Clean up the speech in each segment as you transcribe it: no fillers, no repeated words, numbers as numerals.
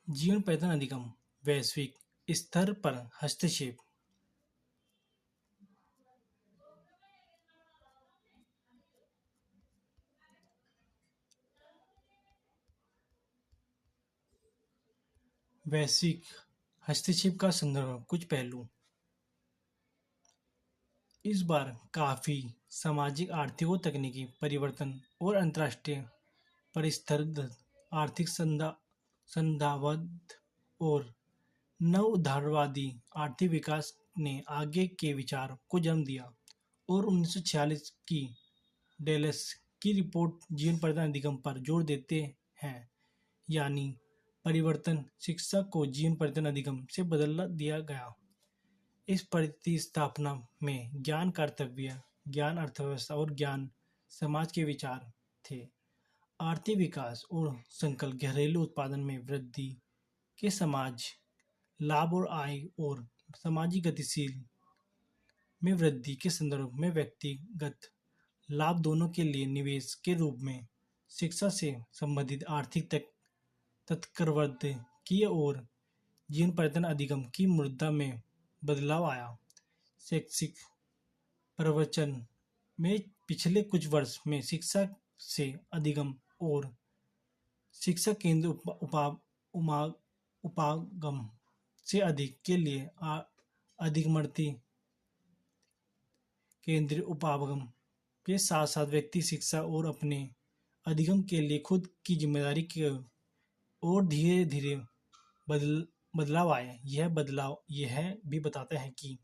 जीवन पर्यटन अधिगम वैश्विक स्तर पर हस्तक्षेप। वैश्विक हस्तक्षेप का संदर्भ कुछ पहलू। इस बार काफी सामाजिक आर्थिक और तकनीकी परिवर्तन और अंतर्राष्ट्रीय परिस्थिति आर्थिक संधावद और नव उदारवादी आर्थिक विकास ने आगे के विचार को जन्म दिया और 1946 की डेलस की रिपोर्ट जीवन पर्यटन अधिगम पर जोर देते हैं, यानी परिवर्तन शिक्षा को जीवन पर्यटन अधिगम से बदल दिया गया। इस प्रतिस्थापना में ज्ञान कर्तव्य, ज्ञान अर्थव्यवस्था और ज्ञान समाज के विचार थे। आर्थिक विकास और संकल्प घरेलू उत्पादन में वृद्धि के समाज लाभ और आय और सामाजिक गतिशील में वृद्धि के संदर्भ में व्यक्तिगत लाभ दोनों के लिए निवेश के रूप में शिक्षा से संबंधित आर्थिक तत्कर्वृत्ति की और जीवन पर्यटन अधिगम की मुद्रा में बदलाव आया। शैक्षिक प्रवचन में पिछले कुछ वर्ष में शिक्षा से अधिगम और शिक्षा केंद्र उपागम से अधिक के लिए अधिगमर्थी केंद्रीय उपागम के साथ साथ व्यक्ति शिक्षा और अपने अधिगम के लिए खुद की जिम्मेदारी के और धीरे धीरे बदलाव आए। यह बदलाव यह भी बताता है कि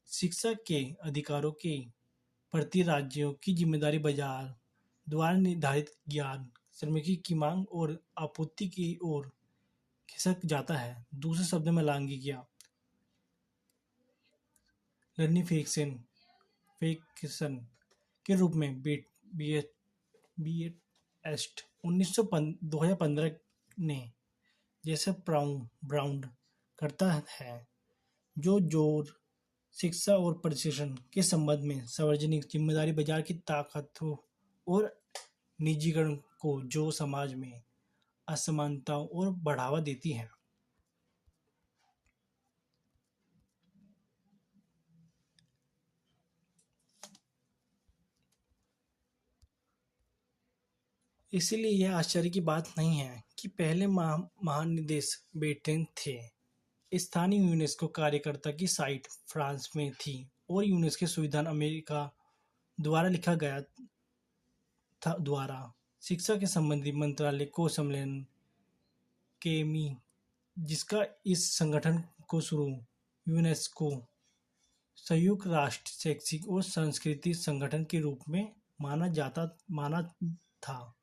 शिक्षा के अधिकारों के प्रति राज्यों की जिम्मेदारी बाजार द्वारा निर्धारित ज्ञान श्रमिकी की मांग और आपूर्ति की ओर खिसक जाता है। दूसरे शब्दों में लैंगिक लर्निफिकेशन फिक्शन के रूप में बीएट 2015 ने जैसे ब्राउन करता है, जो जोर शिक्षा और प्रशिक्षण के संबंध में सार्वजनिक जिम्मेदारी बाजार की ताकतों और निजीकरण को जो समाज में असमानताओं और बढ़ावा देती है। इसलिए यह आश्चर्य की बात नहीं है कि पहले महानिदेशक बेटेन थे। स्थानीय यूनेस्को कार्यकर्ता की साइट फ्रांस में थी और यूनेस्को संविधान अमेरिका द्वारा लिखा गया था द्वारा शिक्षा के संबंधी मंत्रालय को सम्मेलन केमी, जिसका इस संगठन को शुरू यूनेस्को संयुक्त राष्ट्र शैक्षिक और सांस्कृतिक संगठन के रूप में माना था।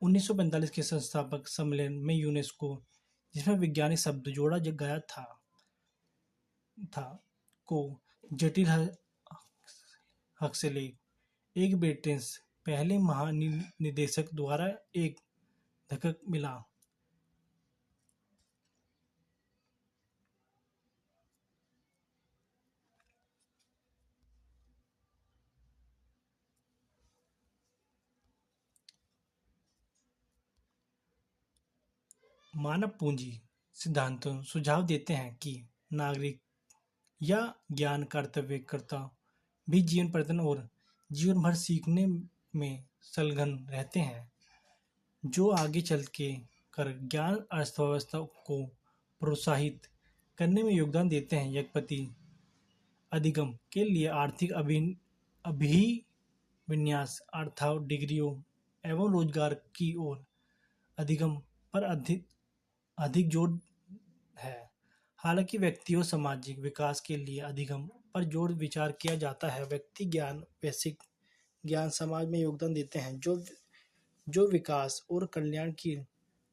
1945 के संस्थापक सम्मेलन में यूनेस्को, जिसमें वैज्ञानिक शब्द जोड़ा गया था को जटिल हस्तलेख एक ब्रिटिश पहले महानिदेशक द्वारा एक धक्का मिला। मानव पूंजी सिद्धांतों सुझाव देते हैं कि नागरिक या ज्ञान कर्तव्यकर्ता भी जीवन पर्यटन और जीवन भर सीखने में संलग्न रहते हैं, जो आगे चल के कर ज्ञान अर्थव्यवस्था को प्रोत्साहित करने में योगदान देते हैं। यज्ञपति अधिगम के लिए आर्थिक अभिविन्यास अर्थात डिग्रियों एवं रोजगार की ओर अधिगम पर अधिक अधिक जोर है। हालांकि व्यक्ति और सामाजिक विकास के लिए अधिगम पर जोर विचार किया जाता है। व्यक्ति ज्ञान वैश्विक ज्ञान समाज में योगदान देते हैं, जो विकास और कल्याण की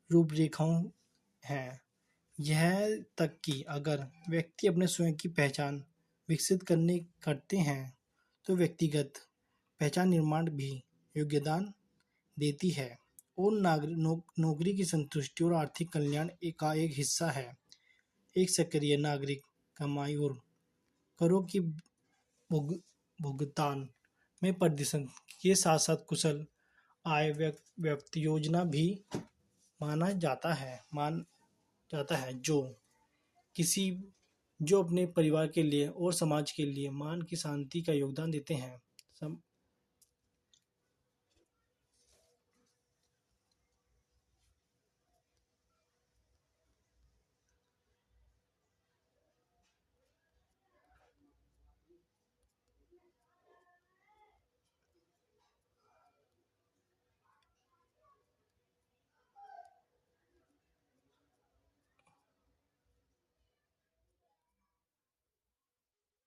रूपरेखाओं हैं। यह तक कि अगर व्यक्ति अपने स्वयं की पहचान विकसित करते हैं तो व्यक्तिगत पहचान निर्माण भी योगदान देती है और नौकरी की संतुष्टि और आर्थिक कल्याण का एक हिस्सा है। एक सक्रिय नागरिक कमाई और करों की भुगतान में प्रदर्शन के साथ साथ कुशल आय व्यक्त योजना भी माना जाता है किसी जो अपने परिवार के लिए और समाज के लिए मान की शांति का योगदान देते हैं।